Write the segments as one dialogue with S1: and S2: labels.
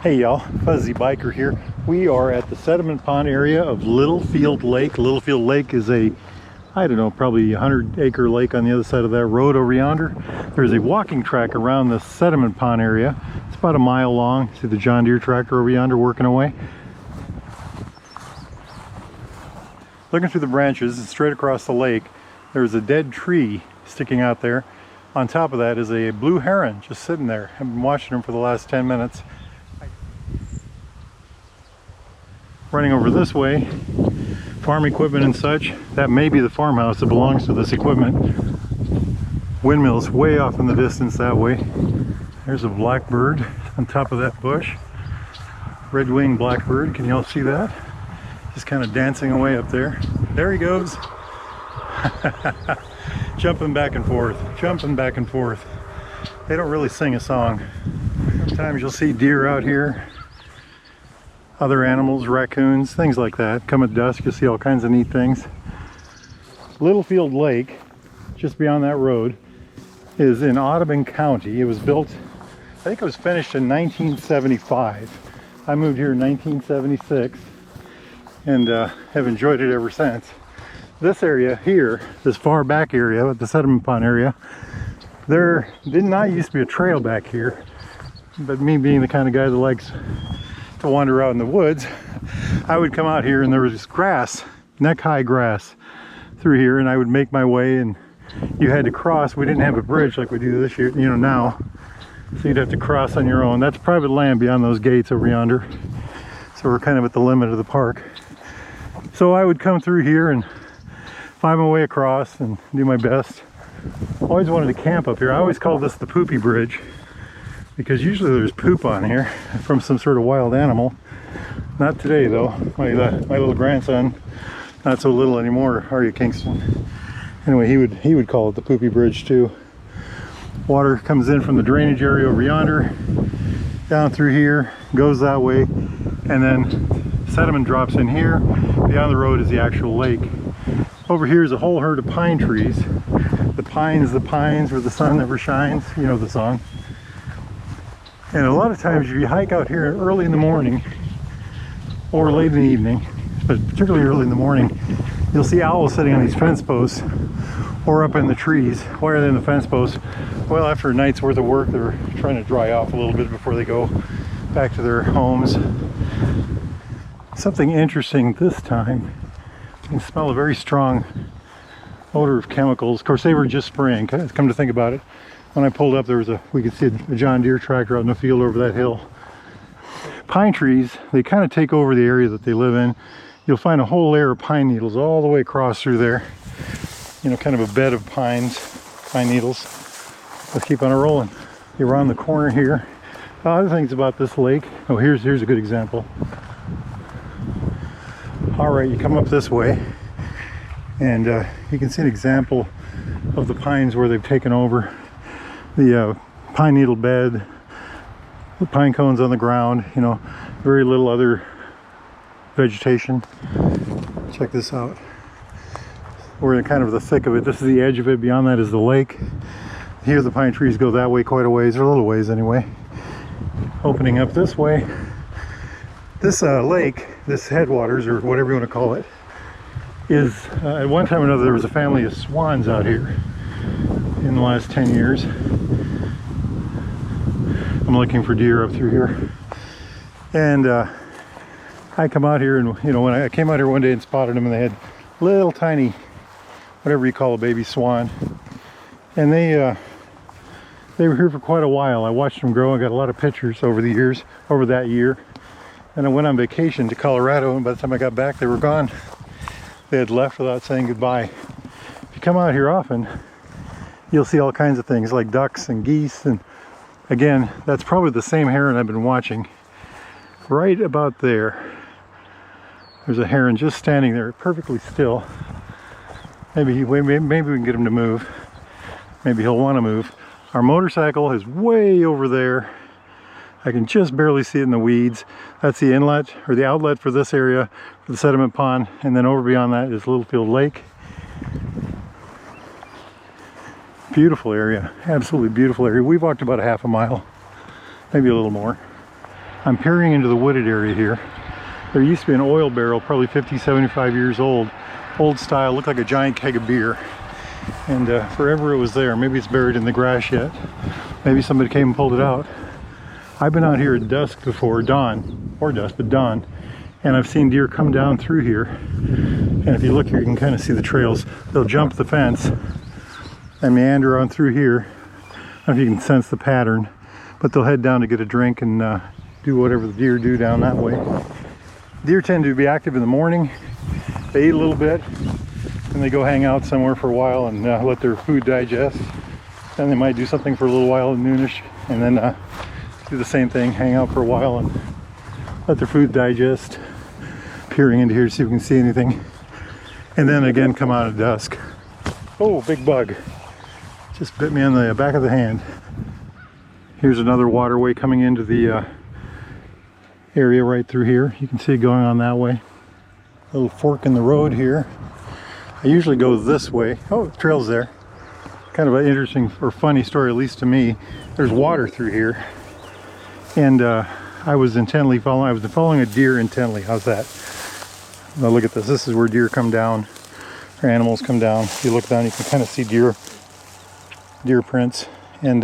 S1: Hey y'all, Fuzzy Biker here. We are at the sediment pond area of Littlefield Lake. Littlefield Lake is a, I don't know, probably 100-acre lake on the other side of that road over yonder. There's a walking track around the sediment pond area. It's about a mile long. See the John Deere tractor over yonder working away. Looking through the branches and straight across the lake, there's a dead tree sticking out there. On top of that is a blue heron just sitting there. I've been watching him for the last 10 minutes. Running over this way, farm equipment and such. That may be the farmhouse that belongs to this equipment. Windmills way off in the distance that way. There's a blackbird on top of that bush. Red-winged blackbird, can you all see that? Just kind of dancing away up there. There he goes. Jumping back and forth, jumping back and forth. They don't really sing a song. Sometimes you'll see deer out here. Other animals, raccoons, things like that. Come at dusk, you'll see all kinds of neat things. Littlefield Lake, just beyond that road, is in Audubon County. It was built, I think it was finished in 1975. I moved here in 1976 and have enjoyed it ever since. This area here, this far back area, the sediment pond area, there did not used to be a trail back here, but me being the kind of guy that likes to wander out in the woods, I would come out here and there was this grass, neck-high grass through here, and I would make my way, and you had to cross. We didn't have a bridge like we do this year, you know, now, so you'd have to cross on your own. That's private land beyond those gates over yonder, so we're kind of at the limit of the park. So I would come through here and find my way across and do my best. Always wanted to camp up here. I always called this the poopy bridge, because usually there's poop on here from some sort of wild animal. Not today though. My little grandson, not so little anymore, are you, Kingston? Anyway, he would call it the poopy bridge too. Water comes in from the drainage area over yonder, down through here, goes that way, and then sediment drops in here. Beyond the road is the actual lake. Over here is a whole herd of pine trees. The pines where the sun never shines, you know the song. And a lot of times if you hike out here early in the morning or late in the evening, but particularly early in the morning, you'll see owls sitting on these fence posts or up in the trees. Why are they in the fence posts? Well, after a night's worth of work, they're trying to dry off a little bit before they go back to their homes. Something interesting this time, you can smell a very strong odor of chemicals. Of course, they were just spraying. Come to think about it, when I pulled up, we could see a John Deere tractor out in the field over that hill. Pine trees, they kind of take over the area that they live in. You'll find a whole layer of pine needles all the way across through there. You know, kind of a bed of pine needles. Let's keep on it rolling. You're around the corner here. Other things about this lake. Oh, here's a good example. All right, you come up this way, and you can see an example of the pines where they've taken over. The pine needle bed, the pine cones on the ground, you know, very little other vegetation. Check this out. We're in kind of the thick of it. This is the edge of it. Beyond that is the lake. Here the pine trees go that way quite a ways, or a little ways anyway. Opening up this way. This lake, this headwaters, or whatever you want to call it, is, at one time or another, there was a family of swans out here in the last 10 years. I'm looking for deer up through here. And I come out here, and you know, when I came out here one day and spotted them, and they had little tiny, whatever you call a baby swan. And they were here for quite a while. I watched them grow. I got a lot of pictures over the years, over that year. And I went on vacation to Colorado, and by the time I got back, they were gone. They had left without saying goodbye. If you come out here often, you'll see all kinds of things like ducks and geese. And again, that's probably the same heron I've been watching. Right about there, there's a heron just standing there, perfectly still. Maybe we can get him to move. Maybe he'll want to move. Our motorcycle is way over there. I can just barely see it in the weeds. That's the inlet, or the outlet for this area, for the sediment pond. And then over beyond that is Littlefield Lake. Beautiful area, absolutely beautiful area. We walked about a half a mile, maybe a little more. I'm peering into the wooded area here. There used to be an oil barrel, probably 50, 75 years old style, looked like a giant keg of beer. And forever it was there. Maybe it's buried in the grass yet. Maybe somebody came and pulled it out. I've been out here at dusk before, dawn, or dusk, but dawn, and I've seen deer come down through here. And if you look here, you can kind of see the trails. They'll jump the fence and meander on through here. I don't know if you can sense the pattern, but they'll head down to get a drink and do whatever the deer do down that way. Deer tend to be active in the morning. They eat a little bit, and they go hang out somewhere for a while and let their food digest. Then they might do something for a little while at noonish, and then do the same thing, hang out for a while and let their food digest. Peering into here to see if we can see anything. And then again come out at dusk. Oh, big bug. Just bit me on the back of the hand. Here's another waterway coming into the area right through here. You can see it going on that way. A little fork in the road here. I usually go this way. Oh, the trail's there. Kind of an interesting or funny story, at least to me. There's water through here. And I was following a deer intently. How's that? Now look at this. This is where deer come down, or animals come down. If you look down, you can kind of see deer prints, and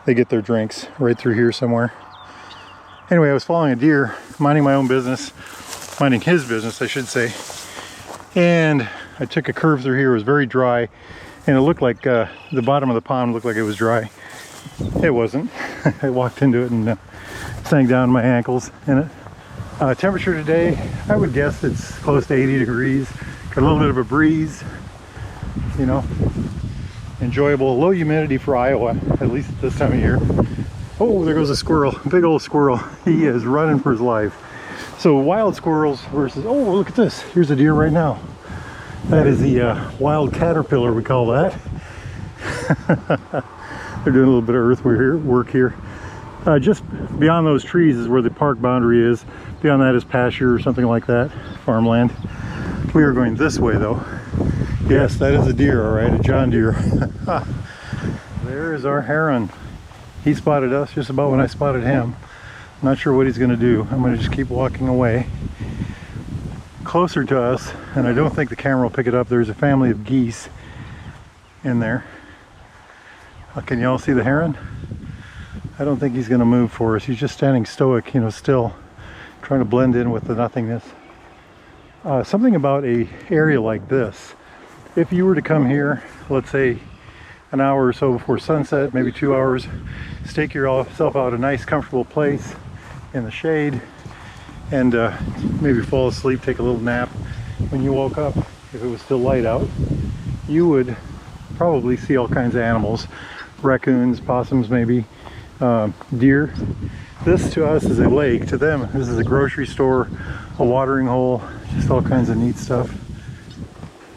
S1: they get their drinks right through here somewhere. Anyway, I was following a deer, minding my own business, minding his business, I should say. And I took a curve through here. It was very dry, and it looked like the bottom of the pond looked like it was dry. It wasn't. I walked into it and sank down my ankles in it. Temperature today, I would guess it's close to 80 degrees. Got a little bit of a breeze, you know. Enjoyable, low humidity for Iowa, at least at this time of year. Oh, there goes a squirrel, big old squirrel. He is running for his life. So wild squirrels versus, oh, look at this. Here's a deer right now. That is the wild caterpillar, we call that. They're doing a little bit of earthwork here. Just beyond those trees is where the park boundary is. Beyond that is pasture or something like that, farmland. We are going this way though. Yes, that is a deer, all right, a John Deere. There is our heron. He spotted us just about when I spotted him. Not sure what he's gonna do. I'm gonna just keep walking away. Closer to us, and I don't think the camera will pick it up, there's a family of geese in there. Can y'all see the heron? I don't think he's going to move for us. He's just standing stoic, you know, still trying to blend in with the nothingness. Something about a area like this. If you were to come here, let's say an hour or so before sunset, maybe 2 hours, stake yourself out a nice comfortable place in the shade, and maybe fall asleep, take a little nap. When you woke up, if it was still light out, you would probably see all kinds of animals. Raccoons, possums maybe, deer. This to us is a lake. To them, this is a grocery store, a watering hole, just all kinds of neat stuff.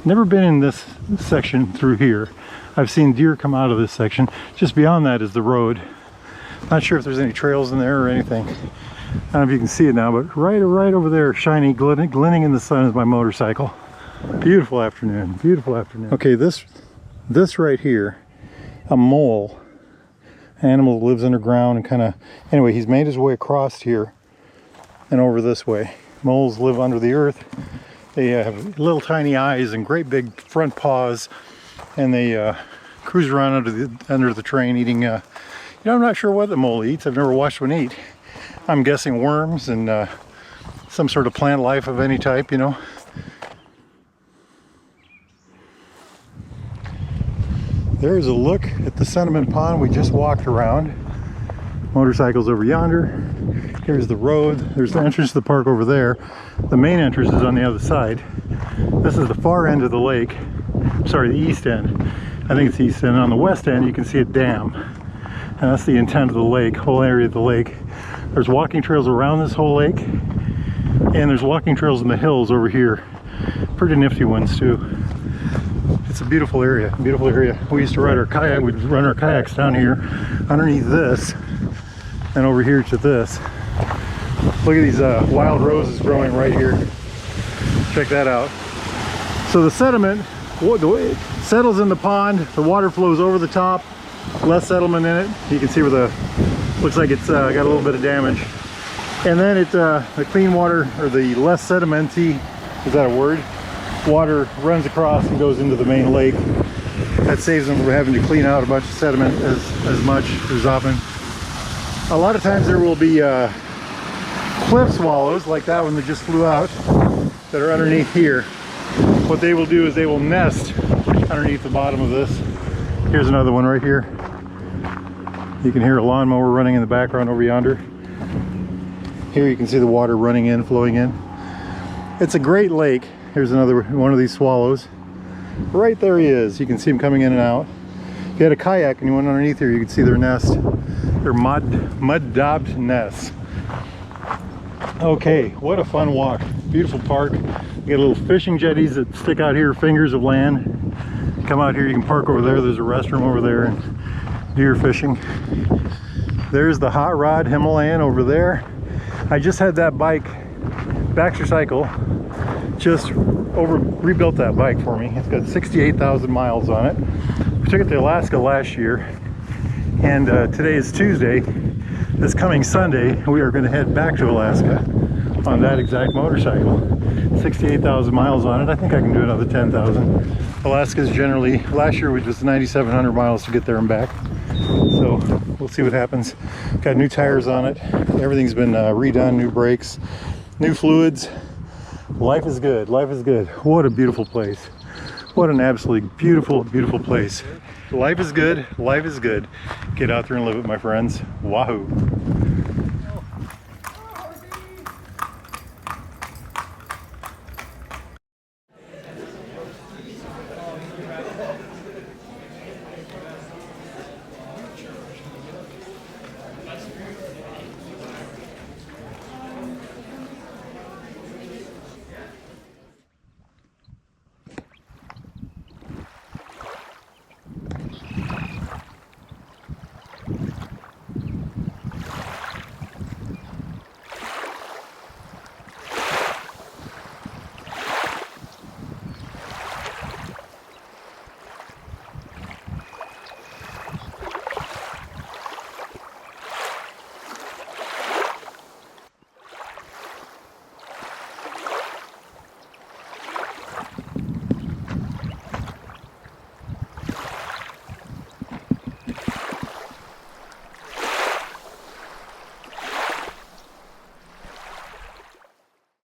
S1: Never been in this section through here. I've seen deer come out of this section. Just beyond that is the road. Not sure if there's any trails in there or anything. I don't know if you can see it now, but right over there, shiny, glinting in the sun, is my motorcycle. Beautiful afternoon, beautiful afternoon. Okay, this right here, a mole, animal that lives underground and kind of, anyway, he's made his way across here and over this way. Moles live under the earth. They have little tiny eyes and great big front paws, and they cruise around under the train eating, you know, I'm not sure what the mole eats. I've never watched one eat. I'm guessing worms and some sort of plant life of any type, you know. There's a look at the sediment pond we just walked around. Motorcycles over yonder. Here's the road. There's the entrance to the park over there. The main entrance is on the other side. This is the far end of the lake. Sorry, the east end. I think it's the east end. On the west end, you can see a dam. And that's the intent of the lake, whole area of the lake. There's walking trails around this whole lake. And there's walking trails in the hills over here. Pretty nifty ones too. It's a beautiful area, beautiful area. We used to ride our kayak, we'd run our kayaks down here underneath this and over here to this. Look at these wild roses growing right here. Check that out. So the sediment settles in the pond, the water flows over the top, less settlement in it. You can see where looks like it's got a little bit of damage. And then the clean water, or the less sedimenty, is that a word? Water runs across and goes into the main lake. That saves them from having to clean out a bunch of sediment as often. A lot of times there will be cliff swallows like that one that just flew out that are underneath here. What they will do is they will nest underneath the bottom of this. Here's another one right here. You can hear a lawnmower running in the background over yonder. Here you can see the water running in, flowing in. It's a great lake. Here's another one of these swallows. Right there he is. You can see him coming in and out. If you had a kayak and you went underneath here, you could see their nest. Their mud-daubed nests. Okay, what a fun walk. Beautiful park. You got little fishing jetties that stick out here, fingers of land. Come out here, you can park over there. There's a restroom over there and deer fishing. There's the hot rod Himalayan over there. I just had that bike, Baxter Cycle, just rebuilt that bike for me. It's got 68,000 miles on it. We took it to Alaska last year, and today is Tuesday. This coming Sunday, we are going to head back to Alaska on that exact motorcycle. 68,000 miles on it. I think I can do another 10,000. Alaska's generally, last year was just 9,700 miles to get there and back. So we'll see what happens. Got new tires on it. Everything's been redone, new brakes, new fluids. Life is good. Life is good. What a beautiful place. What an absolutely beautiful, beautiful place. Life is good. Life is good. Get out there and live it, my friends. Wahoo.